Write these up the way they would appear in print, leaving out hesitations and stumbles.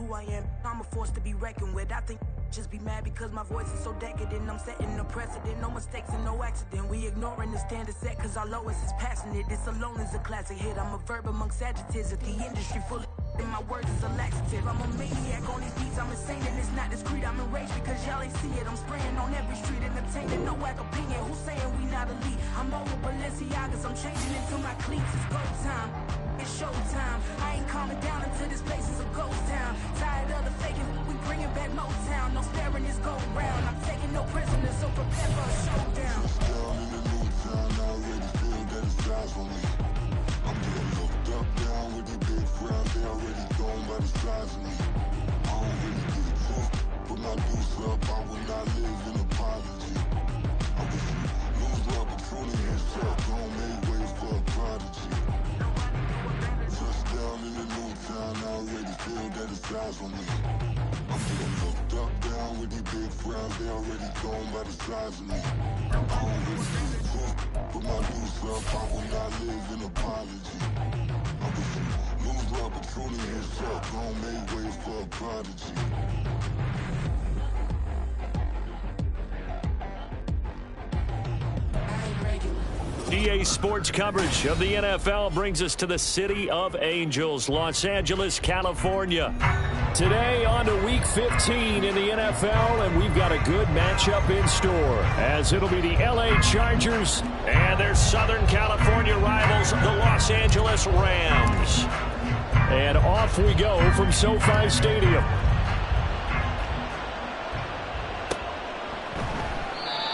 who I am. I'm a force to be reckoned with. I think just be mad because my voice is so decadent. I'm setting a precedent, no mistakes and no accident. We ignoring the standard set cause our lowest is passionate. This alone is a classic hit. I'm a verb amongst adjectives at the industry full of and my words is a laxative. I'm a maniac on these beats, I'm insane and it's not discreet. I'm enraged because y'all ain't see it. I'm spraying on every street, entertaining, no whack opinion. Who's saying we not elite? I'm over Balenciagas, I'm changing into my cleats. It's go time, it's show time. I ain't calming down until this place is a ghost town. Tired of the faking, we bringing back Motown. No sparing this go round. I'm taking no prisoners, so prepare for a showdown. Down in the new town, I already feel that it's eyes on me. I'm getting looked up, down with these big frowns. They already gone by the size of me. I don't really get a chance. Put my deuce up, I will not live in apology. I wish you lose the opportunity and shut. Don't make way for a prodigy. Touchdown in the new town, I already feel that it's eyes on me. I'm getting looked up, down with these big frowns. They already gone by the size of me. I don't really get a chance. Put my deuce up, I will not live in apology. I wish you lose the opportunity and shut. Don't make way for a prodigy. EA Sports coverage of the NFL brings us to the City of Angels, Los Angeles, California. Today on to Week 15 in the NFL, and we've got a good matchup in store, as it'll be the LA Chargers and their Southern California rivals, the Los Angeles Rams. And off we go from SoFi Stadium.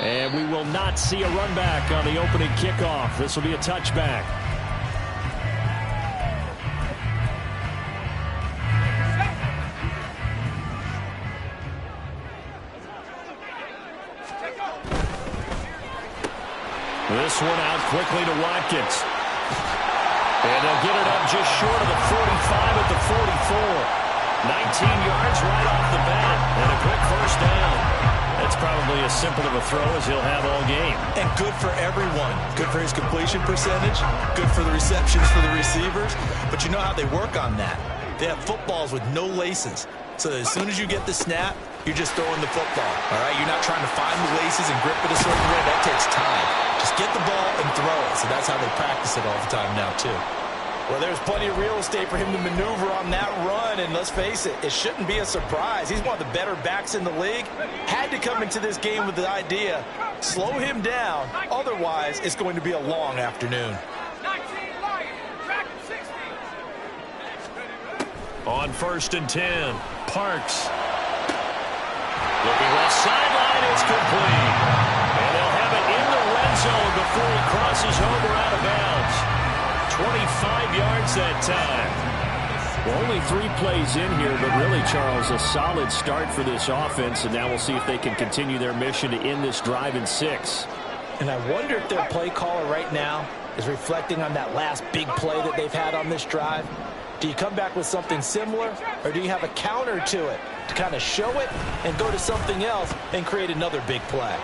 And we will not see a run back on the opening kickoff. This will be a touchback. This one out quickly to Watkins. And they'll get it up just short of the 45 at the 44. 19 yards right off the bat. And a quick first down. It's probably as simple of a throw as he'll have all game. And good for everyone. Good for his completion percentage. Good for the receptions for the receivers. But you know how they work on that. They have footballs with no laces. So as soon as you get the snap, you're just throwing the football. All right? You're not trying to find the laces and grip it a certain way. That takes time. Just get the ball and throw it. So that's how they practice it all the time now, too. Well, there's plenty of real estate for him to maneuver on that run, and let's face it, it shouldn't be a surprise. He's one of the better backs in the league. Had to come into this game with the idea, slow him down, otherwise it's going to be a long afternoon. On 1st and 10, Parks. Looking left sideline, it's complete. And they'll have it in the red zone before he crosses over out of bounds. 25 yards that time. Well, only 3 plays in here, but really, Charles, a solid start for this offense, and now we'll see if they can continue their mission to end this drive in 6. And I wonder if their play caller right now is reflecting on that last big play that they've had on this drive. Do you come back with something similar, or do you have a counter to it to kind of show it and go to something else and create another big play?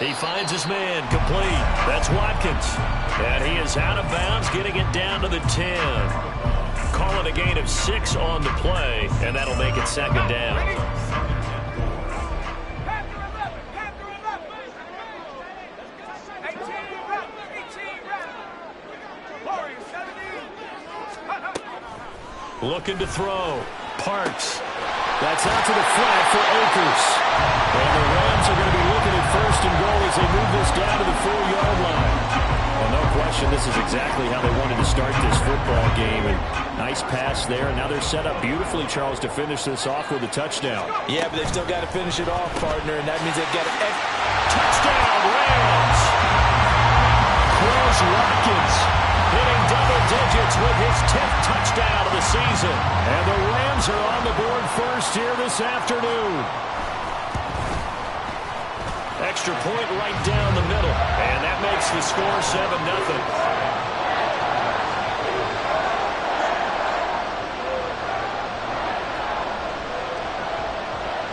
He finds his man, complete. That's Watkins. And he is out of bounds, getting it down to the 10. Call it a gain of 6 on the play, and that'll make it 2nd down. Looking to throw. Parks. That's out to the flat for Akers. And the Rams are going to be looking at 1st and goal as they move this down to the 4-yard line. Well, no question, this is exactly how they wanted to start this football game. And nice pass there. And now they're set up beautifully, Charles, to finish this off with a touchdown. Yeah, but they've still got to finish it off, partner. And that means they've got to... Touchdown, Rams! Chris Watkins hitting double digits with his 10th touchdown of the season. And the Rams are on the board first here this afternoon. Extra point right down the middle. And that makes the score 7-0.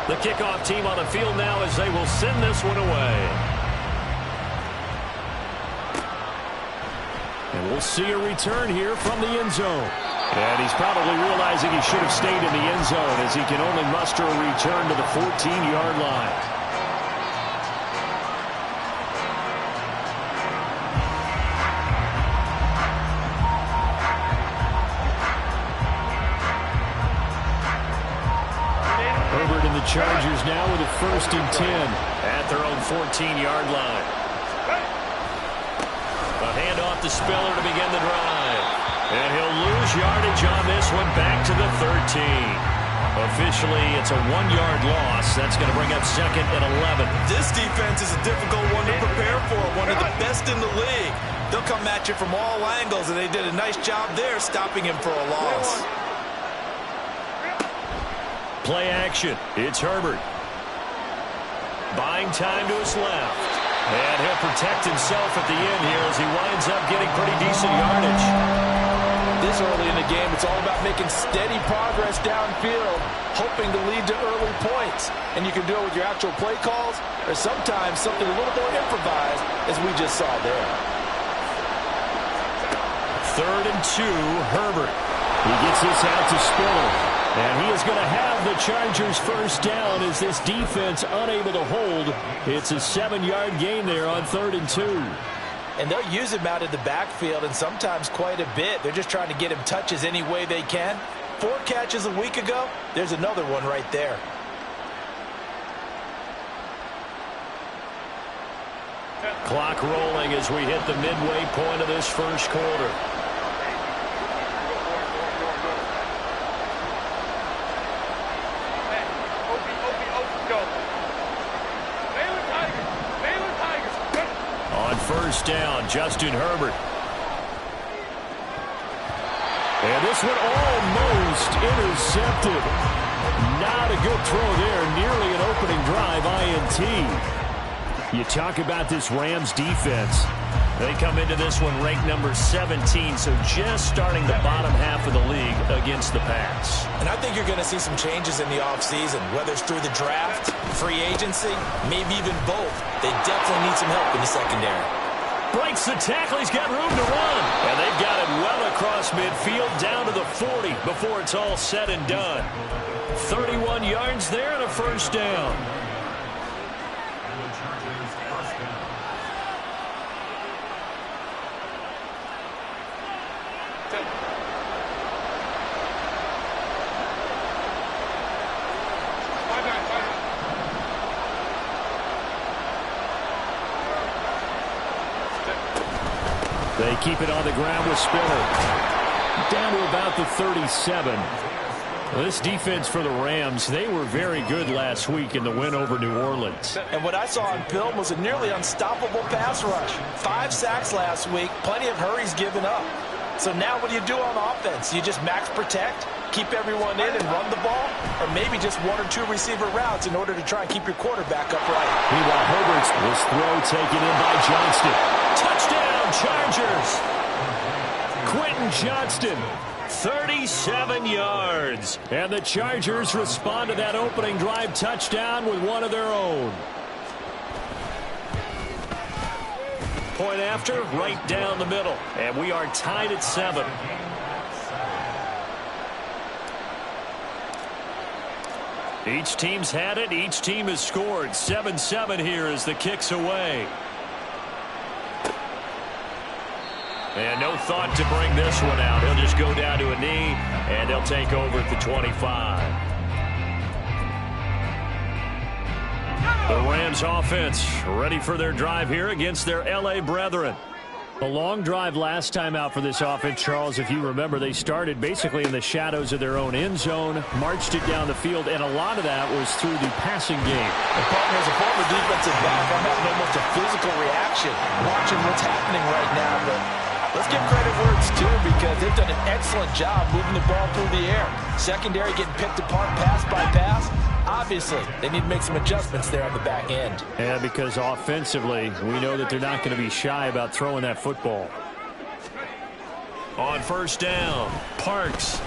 The kickoff team on the field now as they will send this one away. And We'll see a return here from the end zone. And he's probably realizing he should have stayed in the end zone as he can only muster a return to the 14-yard line. Herbert and the Chargers now with a 1st and 10 at their own 14-yard line. A handoff to Spiller to begin the drive. And he'll lose yardage on this one back to the 13. Officially, it's a 1-yard loss. That's going to bring up 2nd and 11. This defense is a difficult one to prepare for, one of the best in the league. They'll come at you from all angles, and they did a nice job there stopping him for a loss. Play action. It's Herbert. Buying time to his left. And he'll protect himself at the end here as he winds up getting pretty decent yardage. This early in the game, it's all about making steady progress downfield, hoping to lead to early points. And you can do it with your actual play calls or sometimes something a little more improvised, as we just saw there. 3rd and 2, Herbert. He gets this out to Spiller. And he is going to have the Chargers 1st down as this defense unable to hold. It's a 7-yard gain there on 3rd and 2. And they'll use him out in the backfield, and sometimes quite a bit. They're just trying to get him touches any way they can. 4 catches a week ago. There's another one right there. Clock rolling as we hit the midway point of this 1st quarter. On 1st down, Justin Herbert. And this one almost intercepted. Not a good throw there. Nearly an opening drive INT. You talk about this Rams defense. They come into this one ranked number 17, so just starting the bottom half of the league against the pass. And I think you're going to see some changes in the offseason, whether it's through the draft, free agency, maybe even both. They definitely need some help in the secondary. Breaks the tackle. He's got room to run. And they've got it well across midfield down to the 40 before it's all said and done. 31 yards there and a 1st down. They keep it on the ground with Spiller. Down to about the 37. This defense for the Rams, they were very good last week in the win over New Orleans. And what I saw on film was a nearly unstoppable pass rush. 5 sacks last week, plenty of hurries given up. So now what do you do on offense? You just max protect, keep everyone in and run the ball, or maybe just 1 or 2 receiver routes in order to try and keep your quarterback upright. Meanwhile, Herbert's this throw taken in by Johnston. Touchdown, Chargers! Quentin Johnston, 37 yards. And the Chargers respond to that opening drive touchdown with one of their own. Point after, right down the middle. And we are tied at 7. Each team's had it. Each team has scored. 7-7 here as the kick's away. And no thought to bring this one out. He'll just go down to a knee, and they'll take over at the 25. The Rams offense ready for their drive here against their L.A. brethren. A long drive last time out for this offense, Charles. If you remember, they started basically in the shadows of their own end zone, marched it down the field, and a lot of that was through the passing game. And partner, as a former defensive back, I'm having almost a physical reaction watching what's happening right now. But let's give credit where it's due, because they've done an excellent job moving the ball through the air. Secondary getting picked apart pass by pass. Obviously, they need to make some adjustments there on the back end. Yeah, because offensively, we know that they're not going to be shy about throwing that football. On 1st down, Parks.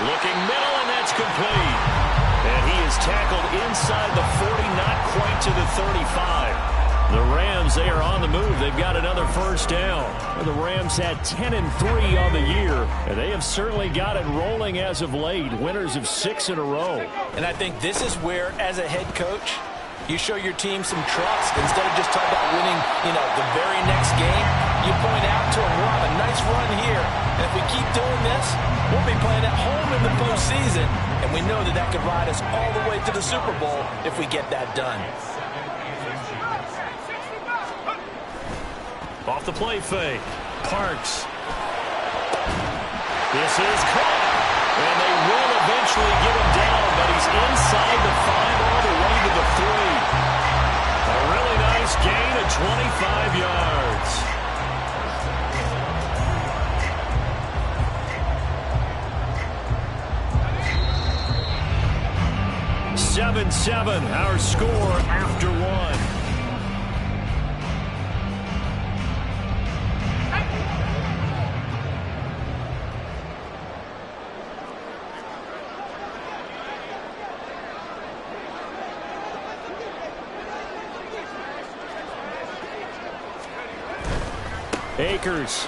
Looking middle, and that's complete. And he is tackled inside the 40, not quite to the 35. The Rams, they are on the move. They've got another first down. The Rams had 10-3 on the year, and they have certainly got it rolling as of late. Winners of 6 in a row. And I think this is where, as a head coach, you show your team some trust. Instead of just talking about winning, the very next game, you point out to them, we're on a nice run here. And if we keep doing this, we'll be playing at home in the postseason. And we know that that could ride us all the way to the Super Bowl if we get that done. Off the play fake. Parks. This is caught. And they will eventually get him down, but he's inside the 5 all the way to the 3. A really nice gain of 25 yards. 7-7, our score after 1. Akers.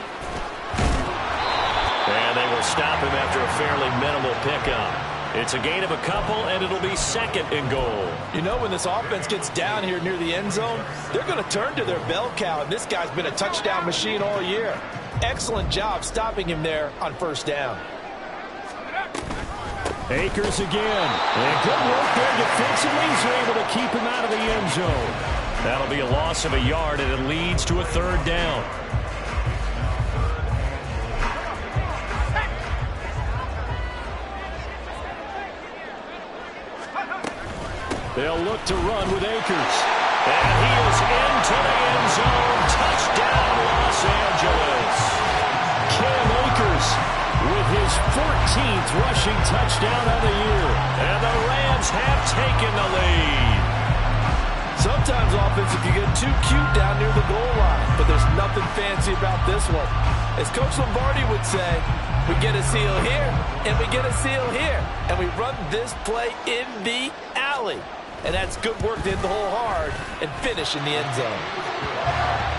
And they will stop him after a fairly minimal pickup. It's a gain of a couple, and it'll be 2nd and goal. When this offense gets down here near the end zone, they're going to turn to their bell cow, and this guy's been a touchdown machine all year. Excellent job stopping him there on first down. Akers again. And good work there defensively. He's able to keep him out of the end zone. That'll be a loss of a yard, and it leads to a 3rd down. They'll look to run with Akers. And he is into the end zone. Touchdown, Los Angeles. Cam Akers with his 14th rushing touchdown of the year. And the Rams have taken the lead. Sometimes offense can get too cute down near the goal line, but there's nothing fancy about this one. As Coach Lombardi would say, we get a seal here, and we get a seal here, and we run this play in the alley. And that's good work to hit the hole hard and finish in the end zone.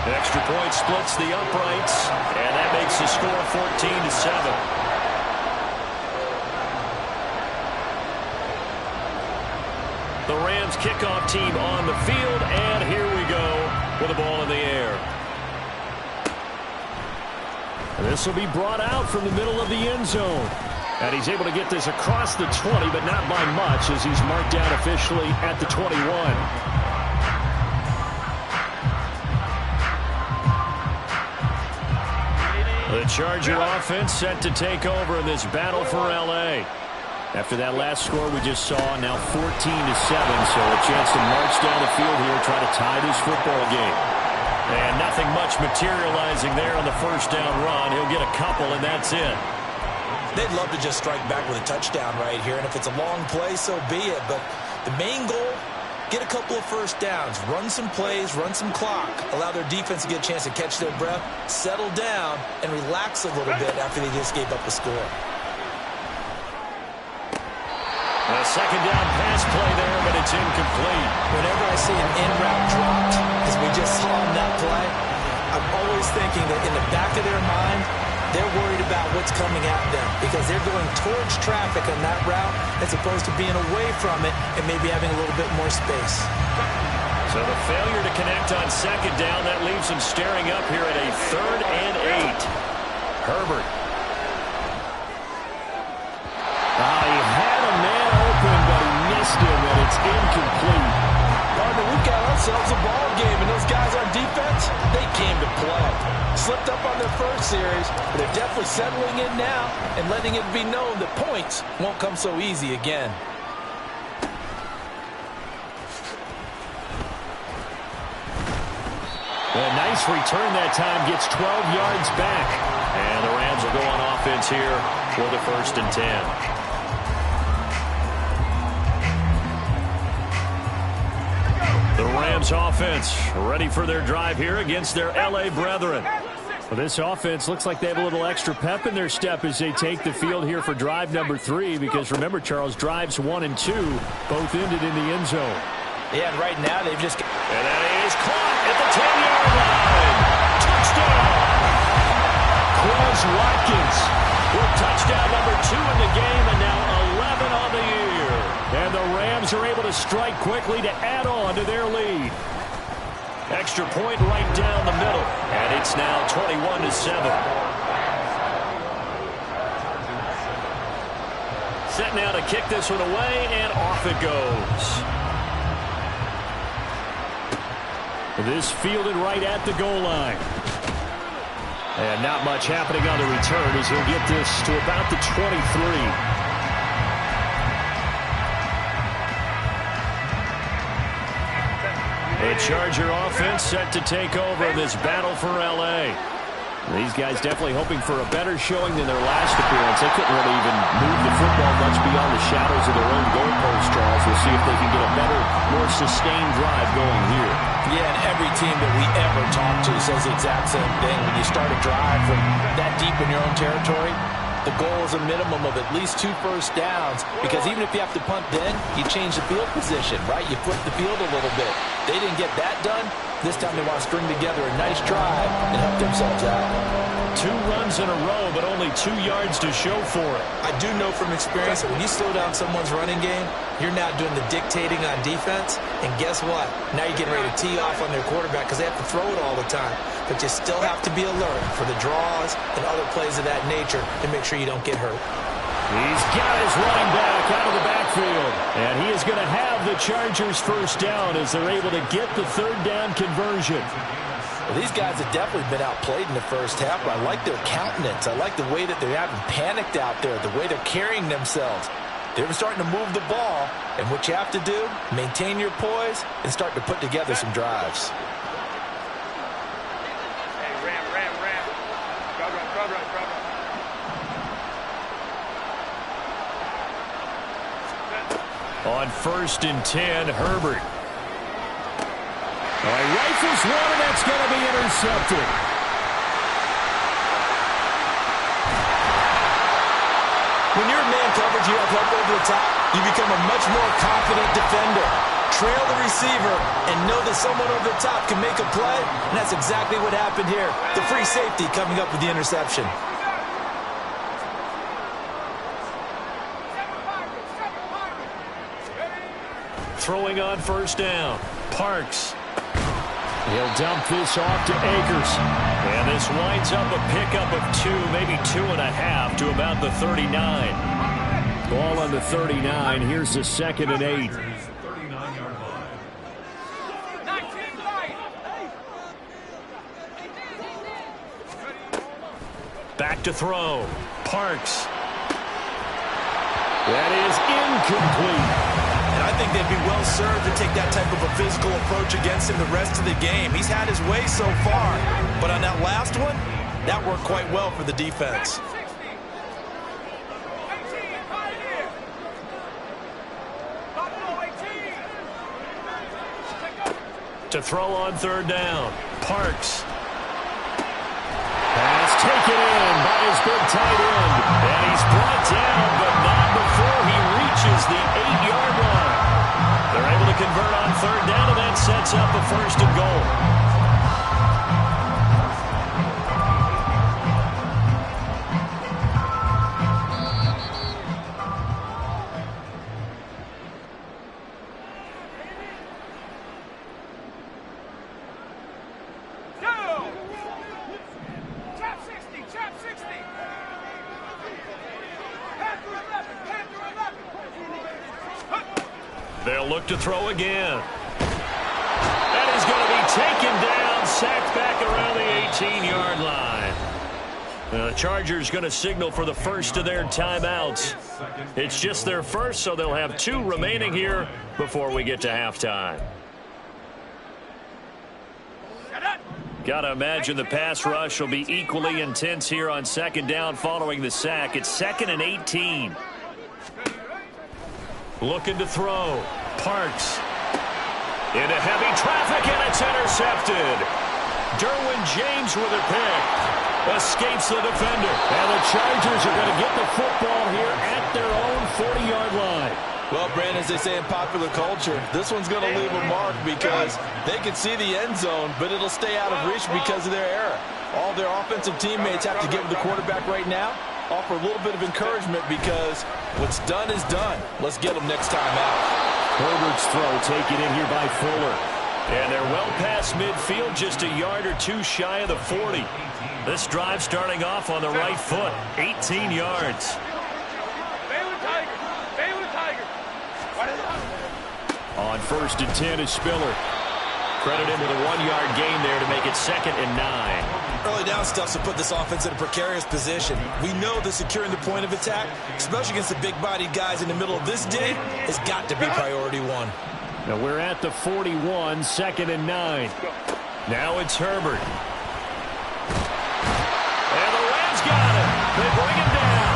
An extra point splits the uprights, and that makes the score 14-7. The Rams kickoff team on the field, and here we go with the ball in the air. And this will be brought out from the middle of the end zone. And he's able to get this across the 20, but not by much, as he's marked down officially at the 21. The Charger offense set to take over in this battle for L.A. After that last score we just saw, now 14-7, so a chance to march down the field here, try to tie this football game. And nothing much materializing there on the first down run. He'll get a couple, and that's it. They'd love to just strike back with a touchdown right here, and if it's a long play, so be it. But the main goal, get a couple of first downs, run some plays, run some clock, allow their defense to get a chance to catch their breath, settle down, and relax a little bit after they just gave up a score. A second down pass play there, but it's incomplete. Whenever I see an in route dropped, as we just saw in that play, I'm always thinking that in the back of their mind, they're worried about what's coming at them because they're going towards traffic on that route as opposed to being away from it and maybe having a little bit more space. So the failure to connect on second down, that leaves them staring up here at a 3rd and 8. Herbert. He had a man open, but he missed him, and it's incomplete. Partner, we've got ourselves a ball game, and those guys on defense, they came to play. Slipped up on their first series, but they're definitely settling in now and letting it be known that points won't come so easy again. A nice return that time, gets 12 yards back. And the Rams will go on offense here for the 1st and 10. The Rams offense ready for their drive here against their L.A. brethren. Well, this offense looks like they have a little extra pep in their step as they take the field here for drive number 3, because remember, Charles, drives 1 and 2 both ended in the end zone. Yeah, and right now they've just... And that is caught at the 10-yard line. Touchdown! Quez Watkins with touchdown number 2 in the game, and now 11 on the year. And the Rams are able to strike quickly to add on to their lead. Extra point right down the middle, and it's now 21-7. Set now to kick this one away, and off it goes. This fielded right at the goal line. And not much happening on the return as he'll get this to about the 23. The Charger offense set to take over this battle for L.A. These guys definitely hoping for a better showing than their last appearance. They couldn't really even move the football much beyond the shadows of their own goalpost, Charles. We'll see if they can get a better, more sustained drive going here. Yeah, and every team that we ever talk to says the exact same thing. When you start a drive from that deep in your own territory, the goal is a minimum of at least 2 first downs, because even if you have to punt then, you change the field position, right? You flip the field a little bit. They didn't get that done. This time they want to string together a nice drive and help themselves out. 2 runs in a row, but only 2 yards to show for it. I do know from experience that when you slow down someone's running game, you're now doing the dictating on defense. And guess what? Now you're getting ready to tee off on their quarterback because they have to throw it all the time. But you still have to be alert for the draws and other plays of that nature to make sure you don't get hurt. He's got his running back out of the backfield. And he is going to have the Chargers first down as they're able to get the 3rd down conversion. Well, these guys have definitely been outplayed in the first half, but I like their countenance. I like the way that they haven't panicked out there, the way they're carrying themselves. They're starting to move the ball, and what you have to do, maintain your poise and start to put together some drives. Hey, ram. Cover. On 1st and 10, Herbert. Rifles one, and that's going to be intercepted. When you're in man coverage, you have help over the top, you become a much more confident defender. Trail the receiver and know that someone over the top can make a play, and that's exactly what happened here. The free safety coming up with the interception. Throwing on 1st down. Parks. He'll dump this off to Akers. And this winds up a pickup of 2, maybe 2.5 to about the 39. Ball on the 39. Here's the 2nd and 8. Back to throw. Parks. That is incomplete. And I think they'd be well served to take that type of a physical approach against him the rest of the game. He's had his way so far, but on that last one, that worked quite well for the defense. To throw on 3rd down. Parks. Pass taken in by his big tight end. And he's brought down, but not before he reaches the 8-yard line. They're able to convert on 3rd down, and that sets up a 1st and goal. They'll look to throw again. That is going to be taken down, sacked back around the 18-yard line. The Chargers going to signal for the first of their timeouts. It's just their first, so they'll have 2 remaining here before we get to halftime. Got to imagine the pass rush will be equally intense here on 2nd down following the sack. It's 2nd and 18. Looking to throw. Parks. Into heavy traffic, and it's intercepted. Derwin James with a pick. Escapes the defender. And the Chargers are going to get the football here at their own 40-yard line. Well, Brandon, as they say in popular culture, this one's going to leave a mark because they can see the end zone, but it'll stay out of reach because of their error. All their offensive teammates have to get with the quarterback right now, offer a little bit of encouragement because what's done is done. Let's get them next time out. Herbert's throw taken in here by Fuller. And they're well past midfield, just a yard or two shy of the 40. This drive starting off on the right foot, 18 yards. On 1st and 10 is Spiller. Credit him with a 1-yard gain there to make it 2nd and 9. Early down stuff to put this offense in a precarious position. We know that securing the point of attack, especially against the big-bodied guys in the middle of this day, has got to be priority one. Now we're at the 41, 2nd and 9. Now it's Herbert. And the Rams got him. They bring him down.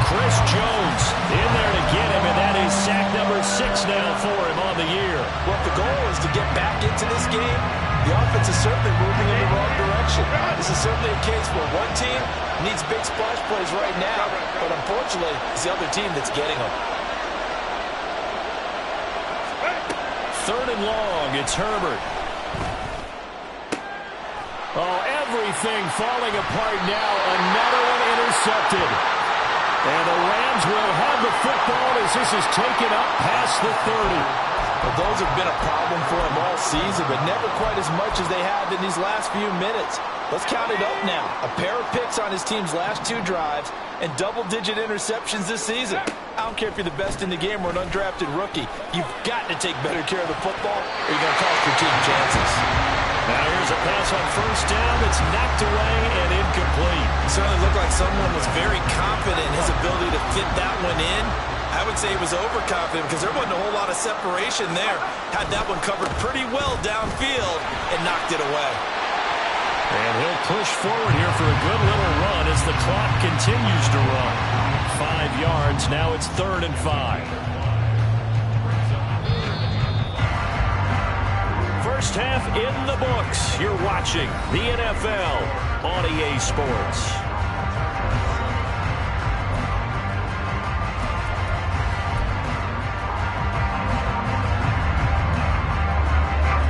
Chris Jones in there to get him, and that is sack number 6 now for him on the year. Well, if the goal is to get back into this game, the offense is certainly moving in the wrong direction. This is certainly a case where one team needs big splash plays right now, but unfortunately, it's the other team that's getting them. 3rd and long, it's Herbert. Oh, everything falling apart now. Another one intercepted. And the Rams will have the football as this is taken up past the 30. Well, those have been a problem for him all season, but never quite as much as they have in these last few minutes. Let's count it up now. A pair of picks on his team's last 2 drives and double-digit interceptions this season. I don't care if you're the best in the game or an undrafted rookie. You've got to take better care of the football or you're going to cost your team chances. Now here's a pass on 1st down. It's knocked away and incomplete. It certainly looked like someone was very confident in his ability to fit that one in. I would say he was overconfident because there wasn't a whole lot of separation there. Had that one covered pretty well downfield and knocked it away. And he'll push forward here for a good little run as the clock continues to run. 5 yards. Now it's 3rd and 5. First half in the books. You're watching the NFL on EA Sports.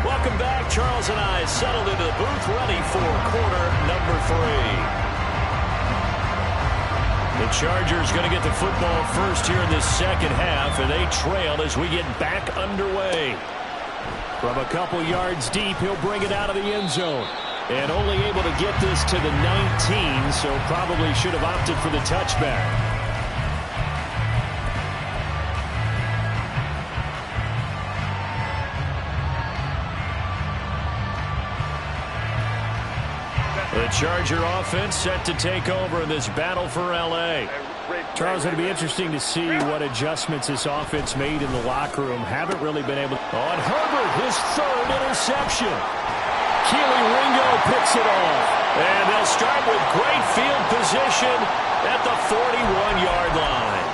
Welcome back. Charles and I settled into the booth, ready for quarter number 3. The Chargers going to get the football first here in this 2nd half, and they trail as we get back underway. From a couple yards deep, he'll bring it out of the end zone. And only able to get this to the 19, so probably should have opted for the touchback. The Charger offense set to take over in this battle for L.A. Charles, it'll be interesting to see what adjustments this offense made in the locker room. Haven't really been able to. On Herbert, his 3rd interception. Keely Ringo picks it off. And they'll start with great field position at the 41-yard line.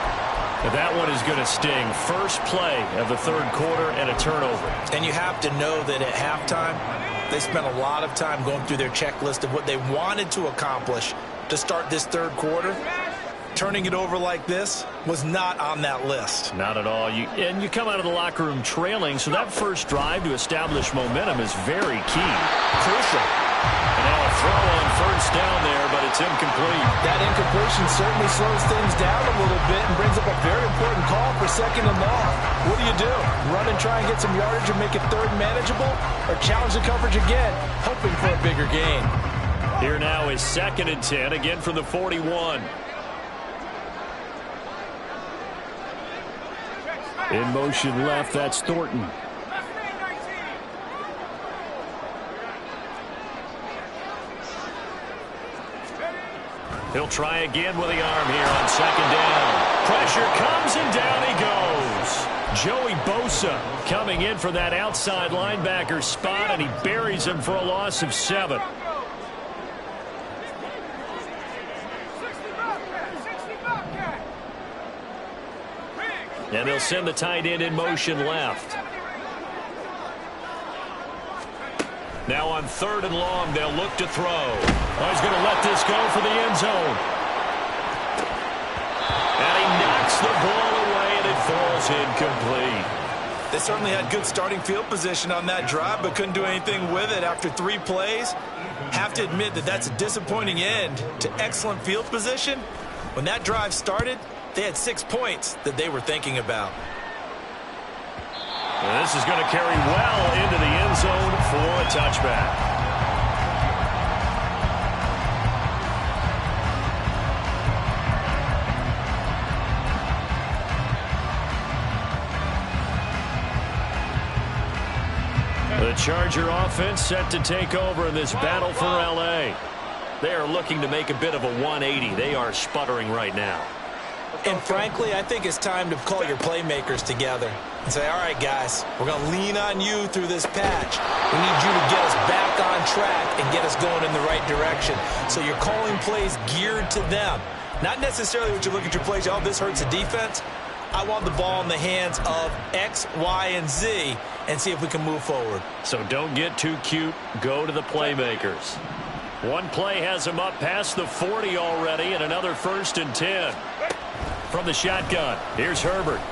And that one is going to sting. First play of the 3rd quarter and a turnover. And you have to know that at halftime, they spent a lot of time going through their checklist of what they wanted to accomplish to start this 3rd quarter. Turning it over like this was not on that list. Not at all. And you come out of the locker room trailing, so that first drive to establish momentum is very key. Crucial. And now a throw on 1st down there, but it's incomplete. That incompletion certainly slows things down a little bit and brings up a very important call for 2nd and long. What do? Run and try and get some yardage and make it 3rd manageable, or challenge the coverage again, hoping for a bigger gain? Here now is 2nd and 10, again from the 41. In motion left, that's Thornton. He'll try again with the arm here on 2nd down. Pressure comes and down he goes. Joey Bosa coming in for that outside linebacker spot, and he buries him for a loss of 7. And they'll send the tight end in motion left. Now on 3rd and long, they'll look to throw. Oh, he's going to let this go for the end zone. And he knocks the ball away, and it falls incomplete. They certainly had good starting field position on that drive, but couldn't do anything with it after 3 plays. Have to admit that that's a disappointing end to excellent field position. When that drive started, they had 6 points that they were thinking about. And this is going to carry well into the end zone for a touchback. The Charger offense set to take over in this battle for L.A. They are looking to make a bit of a 180. They are sputtering right now. And frankly, I think it's time to call your playmakers together and say, all right, guys, we're going to lean on you through this patch. We need you to get us back on track and get us going in the right direction. So you're calling plays geared to them. Not necessarily what you look at your plays, oh, this hurts the defense. I want the ball in the hands of X, Y, and Z and see if we can move forward. So don't get too cute. Go to the playmakers. One play has him up past the 40 already, and another 1st and 10. From the shotgun, here's Herbert.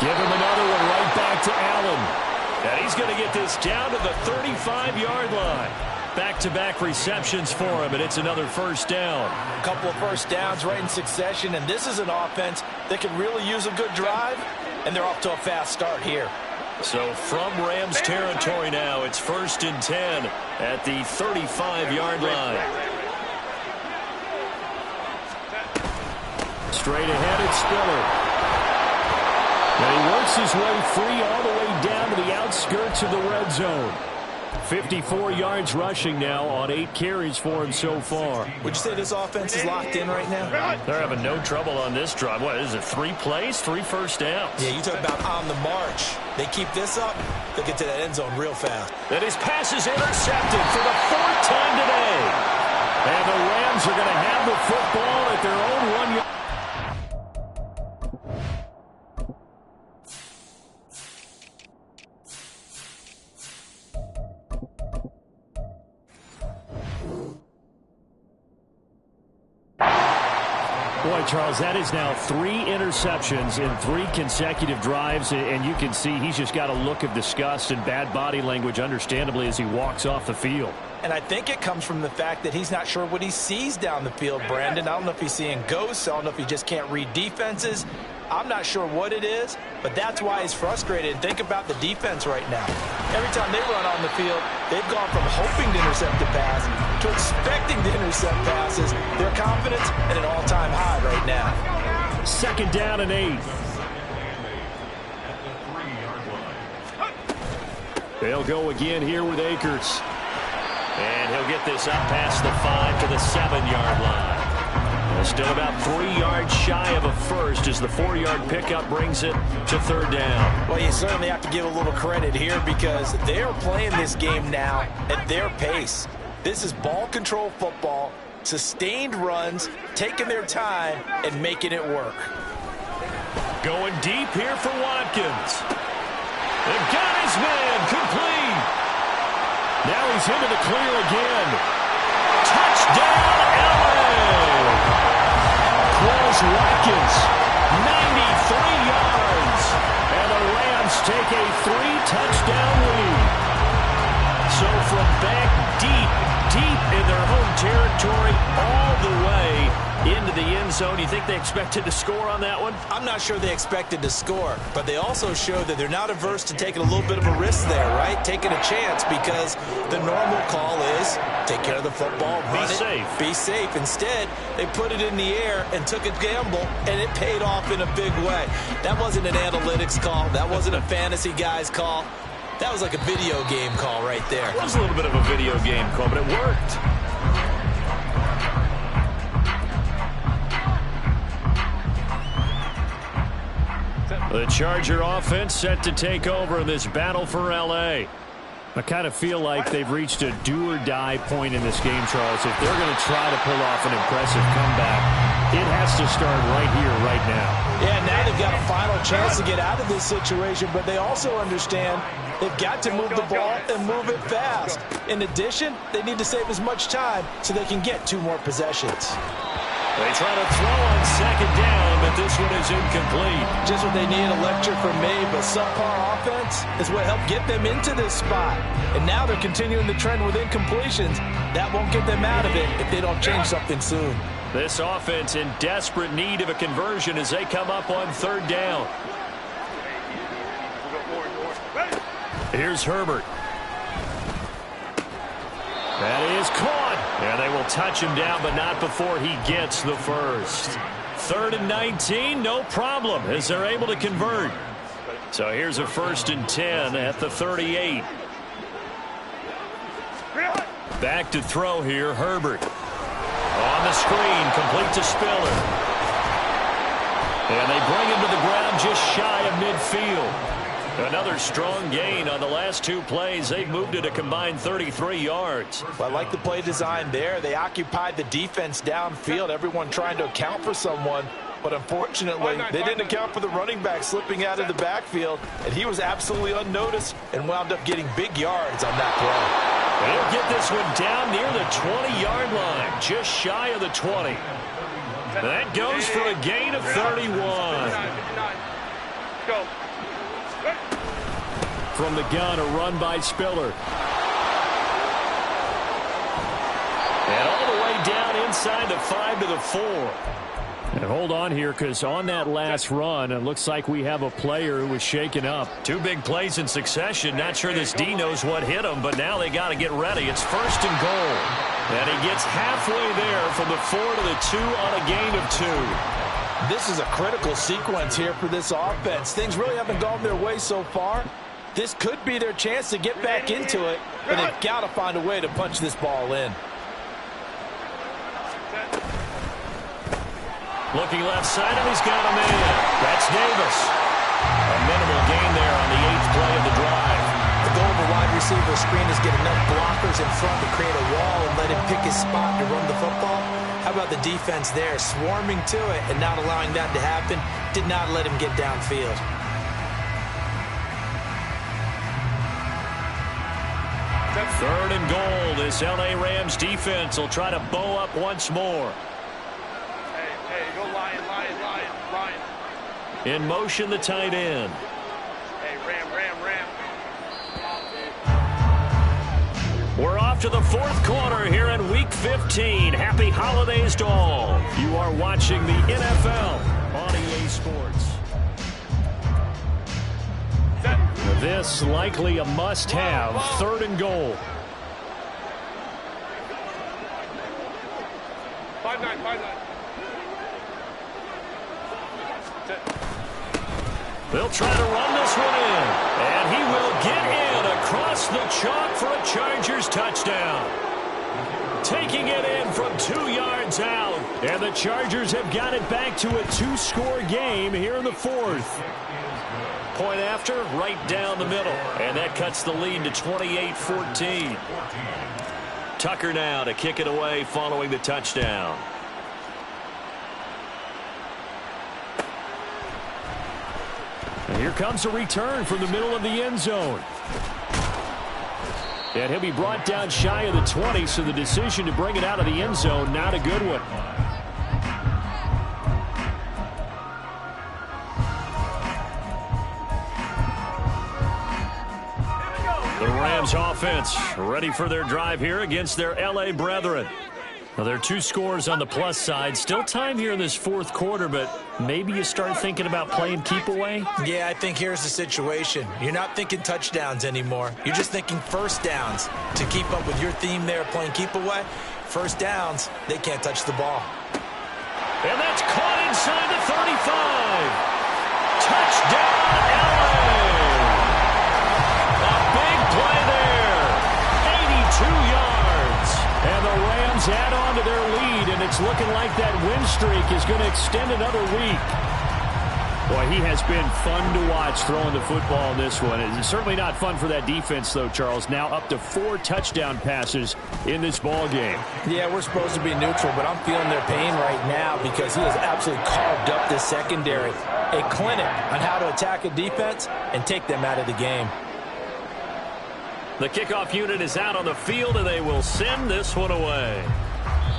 Give him another one right back to Allen. And he's going to get this down to the 35-yard line. Back-to-back receptions for him, and it's another 1st down. A couple of 1st downs right in succession, and this is an offense that can really use a good drive, and they're off to a fast start here. So from Rams territory now, it's 1st and 10 at the 35-yard line. Straight ahead, it's Spiller. And he works his way free all the way down to the outskirts of the red zone. 54 yards rushing now on 8 carries for him so far. Would you say this offense is locked in right now? They're having no trouble on this drive. What is it, 3 plays, 3 first downs? Yeah, you talk about on the march. They keep this up, they'll get to that end zone real fast. And his pass is intercepted for the 4th time today. And the Rams are going to have the football at their own 1 yard. Boy, Charles, that is now 3 interceptions in 3 consecutive drives, and you can see he's just got a look of disgust and bad body language, understandably, as he walks off the field. And I think it comes from the fact that he's not sure what he sees down the field, Brandon. I don't know if he's seeing ghosts. I don't know if he just can't read defenses. I'm not sure what it is, but that's why he's frustrated. Think about the defense right now. Every time they run on the field, they've gone from hoping to intercept the pass to expecting to intercept passes. Their confidence at an all-time high right now. 2nd down and 8. They'll go again here with Akers. And he'll get this up past the 5 to the 7-yard line. Still about 3 yards shy of a first as the 4-yard pickup brings it to 3rd down. Well, you certainly have to give a little credit here because they're playing this game now at their pace. This is ball control football, sustained runs, taking their time, and making it work. Going deep here for Watkins. The gun is man, complete. Now he's into the clear again. Touchdown, LA! Quez Watkins, 93 yards. And the Rams take a 3-touchdown lead. So from back deep in their home territory all the way into the end zone. You think they expected to score on that one? I'm not sure they expected to score, but they also showed that they're not averse to taking a little bit of a risk there, right? Taking a chance because the normal call is take care of the football, run it, be safe. Instead, they put it in the air and took a gamble, and it paid off in a big way. That wasn't an analytics call. That wasn't a fantasy guy's call. That was like a video game call right there. It was a little bit of a video game call, but it worked. The Charger offense set to take over this battle for L.A. I kind of feel like they've reached a do-or-die point in this game, Charles. If they're going to try to pull off an impressive comeback, it has to start right here, right now. Yeah, now they've got a final chance to get out of this situation, but they also understand they've got to move the ball and move it fast. In addition, they need to save as much time so they can get 2 more possessions. They try to throw on 2nd down, but this one is incomplete. Just what they need, a lecture from me, but subpar offense is what helped get them into this spot. And now they're continuing the trend with incompletions. That won't get them out of it if they don't change something soon. This offense in desperate need of a conversion as they come up on third down. Here's Herbert. That is caught. And they will touch him down, but not before he gets the first. 3rd and 19, no problem, as they're able to convert. So here's a 1st and 10 at the 38. Back to throw here, Herbert. On the screen, complete to Spiller. And they bring him to the ground just shy of midfield. Another strong gain on the last 2 plays. They've moved it a combined 33 yards. Well, I like the play design there. They occupied the defense downfield, everyone trying to account for someone. But unfortunately, they didn't account for the running back slipping out of the backfield, and he was absolutely unnoticed and wound up getting big yards on that play. They'll get this one down near the 20-yard line, just shy of the 20. That goes for a gain of 31. Go. From the gun, a run by Spiller. And all the way down inside the 5 to the 4. And hold on here, because on that last run, it looks like we have a player who was shaken up. 2 big plays in succession. Not sure this D knows what hit him, but now they got to get ready. It's 1st and goal. And he gets halfway there from the 4 to the 2 on a gain of 2. This is a critical sequence here for this offense. Things really haven't gone their way so far. This could be their chance to get back into it, but they've got to find a way to punch this ball in. Looking left side, and he's got him in. That's Davis. A minimal gain there on the 8th play of the drive. The goal of a wide receiver screen is get enough blockers in front to create a wall and let him pick his spot to run the football. How about the defense there, swarming to it and not allowing that to happen? Did not let him get downfield. 3rd and goal. This L.A. Rams defense will try to bow up once more. Hey, go Lion. In motion, the tight end. Hey, Ram. We're off to the 4th quarter here in Week 15. Happy holidays to all. You are watching the NFL on EA Sports. This likely a must-have. 3rd and goal. 5-9. They'll try to run this one in. And he will get in across the chalk for a Chargers touchdown. Taking it in from 2 yards out. And the Chargers have got it back to a 2-score game here in the 4th. Point after, right down the middle. And that cuts the lead to 28-14. Tucker now to kick it away following the touchdown. And here comes a return from the middle of the end zone. And he'll be brought down shy of the 20, so the decision to bring it out of the end zone, not a good one. The Rams offense ready for their drive here against their L.A. brethren. Now, there are 2 scores on the plus side. Still time here in this 4th quarter, but maybe you start thinking about playing keep away? Yeah, I think here's the situation. You're not thinking touchdowns anymore. You're just thinking first downs. To keep up with your theme there, playing keep away, first downs, they can't touch the ball. And that's caught inside the 35. Touchdown, L.A. A big play there. 82 yards. And the Rams add on to their lead, and it's looking like that win streak is going to extend another week. Boy, he has been fun to watch throwing the football in this one. It's certainly not fun for that defense, though, Charles. Now up to 4 touchdown passes in this ball game. Yeah, we're supposed to be neutral, but I'm feeling their pain right now because he has absolutely carved up this secondary. A clinic on how to attack a defense and take them out of the game. The kickoff unit is out on the field, and they will send this one away.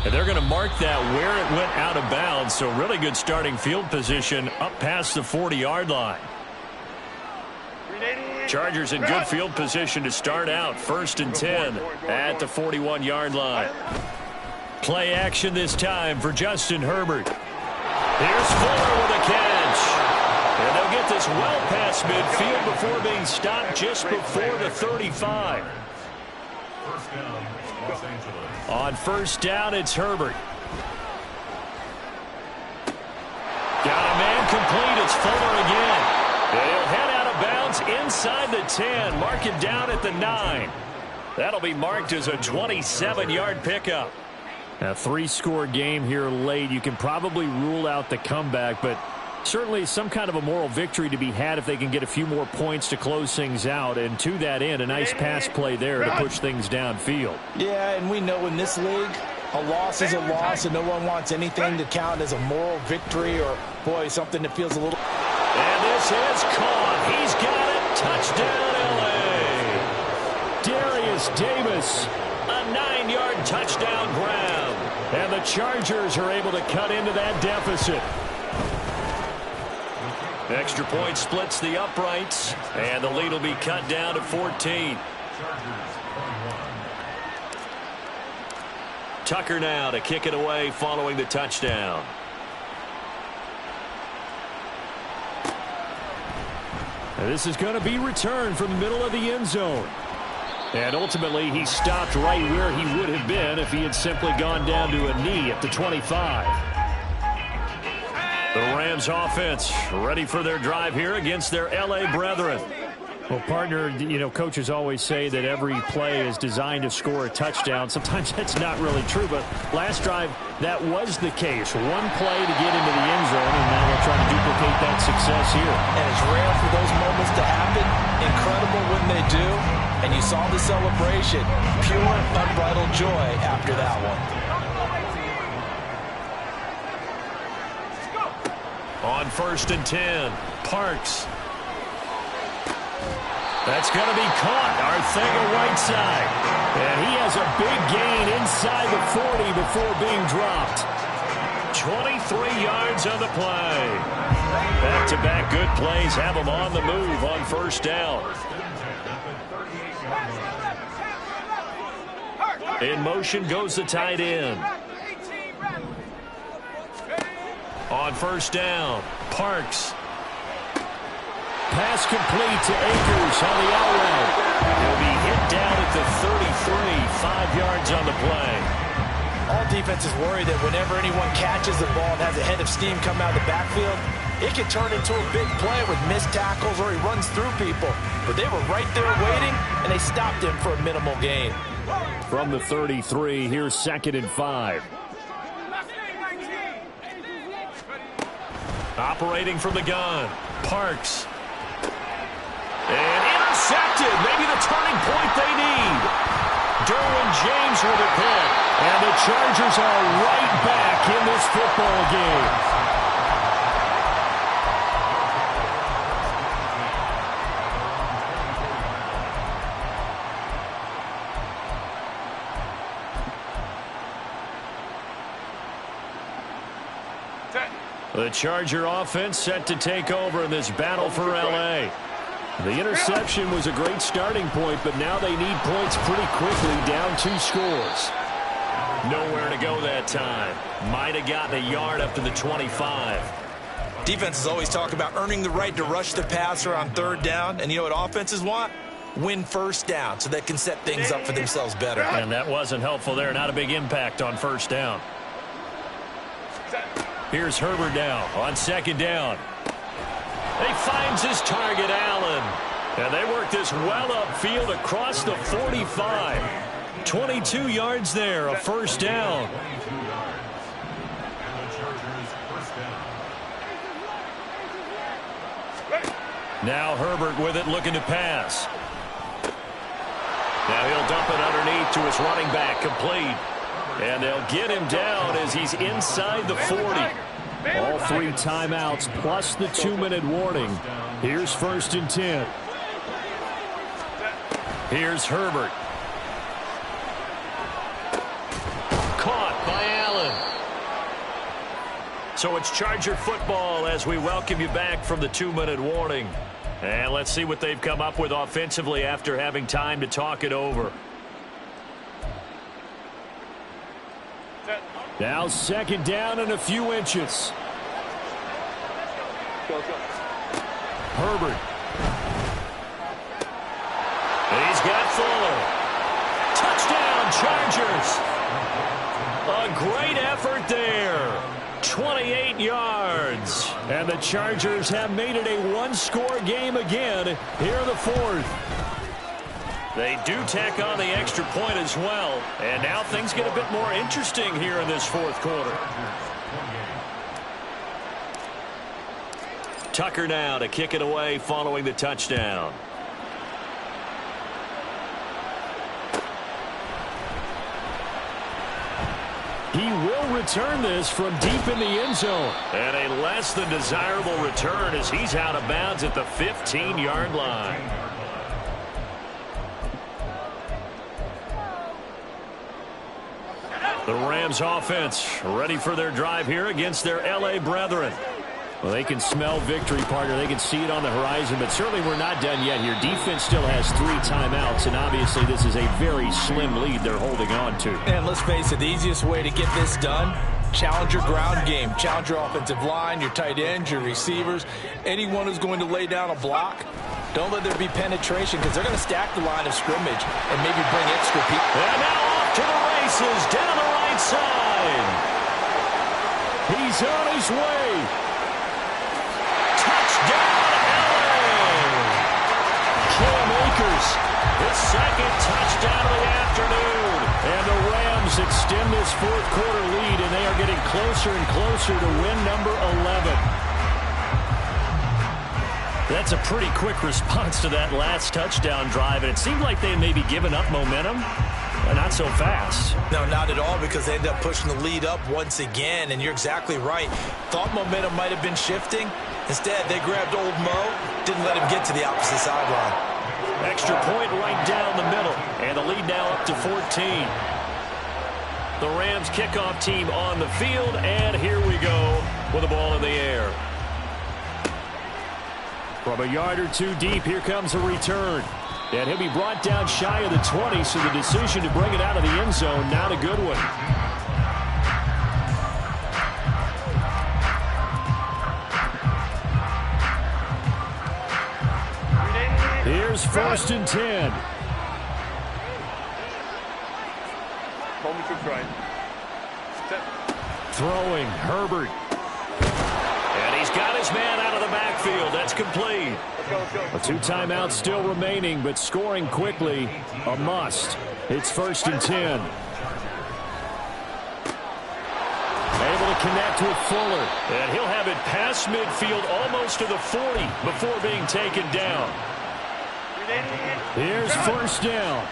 And they're going to mark that where it went out of bounds. So really good starting field position up past the 40-yard line. Chargers in good field position to start out. 1st and 10 at the 41-yard line. Play action this time for Justin Herbert. Here's Fuller with a catch. And they'll get this well past midfield before being stopped just before the 35. On 1st down, it's Herbert. Got a man complete. It's Fuller again. And he'll head out of bounds inside the 10. Mark it down at the 9. That'll be marked as a 27-yard pickup. A 3-score game here late. You can probably rule out the comeback, but certainly some kind of a moral victory to be had if they can get a few more points to close things out. And to that end, a nice pass play there to push things downfield. Yeah, and we know in this league, a loss is a loss, and no one wants anything to count as a moral victory or, boy, something that feels a little... And this is caught. He's got it. Touchdown, L.A. Darius Davis, a 9-yard touchdown grab. And the Chargers are able to cut into that deficit. Extra point splits the uprights, and the lead will be cut down to 14. Tucker now to kick it away following the touchdown. And this is going to be returned from the middle of the end zone. And ultimately, he stopped right where he would have been if he had simply gone down to a knee at the 25. The Rams offense ready for their drive here against their L.A. brethren. Well, partner, you know, coaches always say that every play is designed to score a touchdown. Sometimes that's not really true, but last drive, that was the case. One play to get into the end zone, and now they'll try to duplicate that success here. And it's rare for those moments to happen. Incredible when they do. And you saw the celebration. Pure, unbridled joy after that one. On 1st and 10, Parks. That's going to be caught. Arcega-Whiteside. And he has a big gain inside the 40 before being dropped. 23 yards on the play. Back-to-back good plays have him on the move on 1st down. In motion goes the tight end. On 1st down, Parks. Pass complete to Akers on the out route. He'll be hit down at the 33, 5 yards on the play. All defenses worry that whenever anyone catches the ball and has a head of steam come out of the backfield, it can turn into a big play with missed tackles or he runs through people. But they were right there waiting, and they stopped him for a minimal gain. From the 33, here's 2nd and 5. Operating from the gun, Parks. And intercepted. Maybe the turning point they need. Derwin James with a pick. And the Chargers are right back in this football game. The Charger offense set to take over in this battle for L.A. The interception was a great starting point, but now they need points pretty quickly, down 2 scores. Nowhere to go that time. Might have gotten a yard up to the 25. Defenses always talk about earning the right to rush the passer on 3rd down, and you know what offenses want? Win 1st down so they can set things up for themselves better. And that wasn't helpful there. Not a big impact on 1st down. Here's Herbert now on 2nd down. He finds his target, Allen. And they work this well upfield across the 45. 22 yards there, a 1st down. Now Herbert with it, looking to pass. Now he'll dump it underneath to his running back, complete. And they'll get him down as he's inside the 40. All 3 timeouts plus the 2-minute warning. Here's 1st and 10. Here's Herbert. Caught by So it's Charger football as we welcome you back from the 2-minute warning. And let's see what they've come up with offensively after having time to talk it over. Now 2nd down and a few inches. Go. Herbert. He's got Fuller. Touchdown, Chargers. A great effort there. 28 yards. And the Chargers have made it a one-score game again here in the 4th. They do tack on the extra point as well. And now things get a bit more interesting here in this 4th quarter. Tucker now to kick it away following the touchdown. He will return this from deep in the end zone. And a less than desirable return as he's out of bounds at the 15-yard line. The Rams offense ready for their drive here against their L.A. brethren. Well, they can smell victory, partner. They can see it on the horizon, but certainly we're not done yet here. Defense still has 3 timeouts, and obviously this is a very slim lead they're holding on to. And let's face it, the easiest way to get this done, challenge your ground game. Challenge your offensive line, your tight ends, your receivers, anyone who's going to lay down a block. Don't let there be penetration because they're going to stack the line of scrimmage and maybe bring extra people. And now off to the races down the right side. He's on his way. Cam Akers, his 2nd touchdown of the afternoon. And the Rams extend this 4th quarter lead, and they are getting closer and closer to win number 11. That's a pretty quick response to that last touchdown drive, and it seemed like they had maybe given up momentum. Not so fast. No, not at all, because they end up pushing the lead up once again, and you're exactly right. Thought momentum might have been shifting. Instead, they grabbed old Mo, didn't let him get to the opposite sideline. Extra point right down the middle, and the lead now up to 14. The Rams kickoff team on the field, and here we go with the ball in the air. From a yard or 2 deep, here comes a return. And he'll be brought down shy of the 20, so the decision to bring it out of the end zone, not a good one. Here's 1st and 10. Hold me to right. Throwing, Herbert. And he's got his man out of the backfield. That's complete. Let's go. 2 timeouts still remaining, but scoring quickly, a must. It's 1st and 10. Able to connect with Fuller. And he'll have it past midfield almost to the 40 before being taken down. Here's 1st down.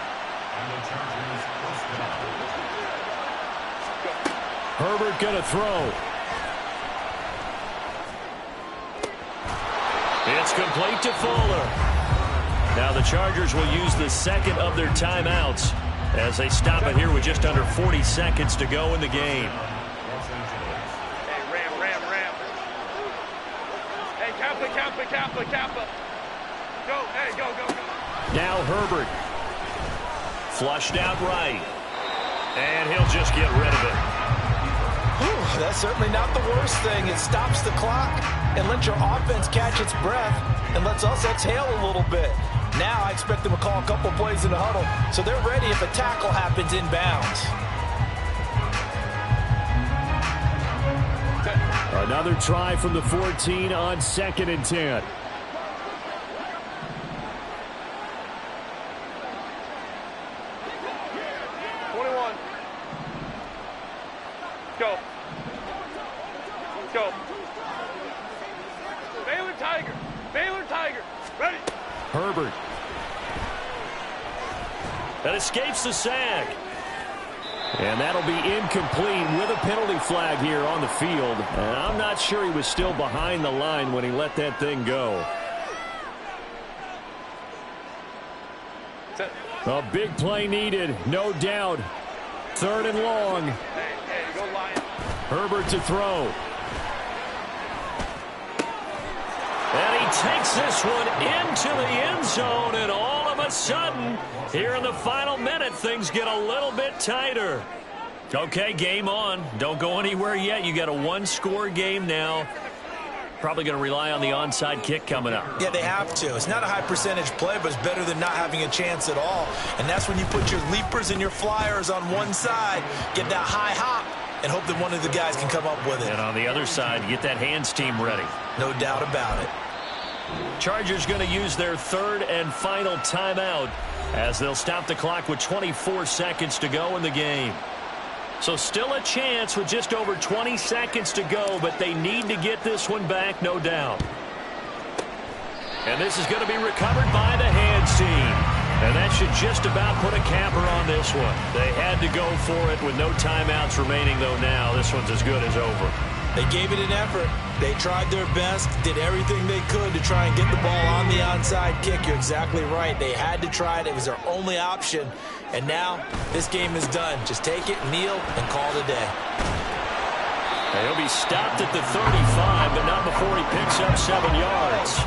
Herbert going to throw. It's complete to Fuller. Now the Chargers will use the 2nd of their timeouts as they stop it here with just under 40 seconds to go in the game. Hey, Ram. Hey, Kappa. Go, hey, go. Now Herbert. Flushed out right. And he'll just get rid of it. Whew, that's certainly not the worst thing. It stops the clock and lets your offense catch its breath and lets us exhale a little bit. Now I expect them to call a couple plays in the huddle so they're ready if a tackle happens inbounds. Another try from the 14 on 2nd and 10. Go. Baylor Tiger. Ready. Herbert. That escapes the sack. And that'll be incomplete with a penalty flag here on the field. And I'm not sure he was still behind the line when he let that thing go. A big play needed, no doubt. 3rd and long. Hey, go Lions. Herbert to throw. takes this one into the end zone, and all of a sudden, here in the final minute, things get a little bit tighter. Okay, game on. Don't go anywhere yet. You got a one-score game now. Probably going to rely on the onside kick coming up. Yeah, they have to. It's not a high percentage play, but it's better than not having a chance at all. And that's when you put your leapers and your flyers on one side, get that high hop, and hope that one of the guys can come up with it. And on the other side, get that hands team ready. No doubt about it. Chargers going to use their third and final timeout as they'll stop the clock with 24 seconds to go in the game. So still a chance with just over 20 seconds to go, but they need to get this one back, no doubt. And this is going to be recovered by the hands team. And that should just about put a capper on this one. They had to go for it with no timeouts remaining, though now this one's as good as over. They gave it an effort. They tried their best, did everything they could to try and get the ball on the onside kick. You're exactly right. They had to try it. It was their only option. And now this game is done. Just take it, kneel, and call it a day. He'll be stopped at the 35, but not before he picks up 7 yards.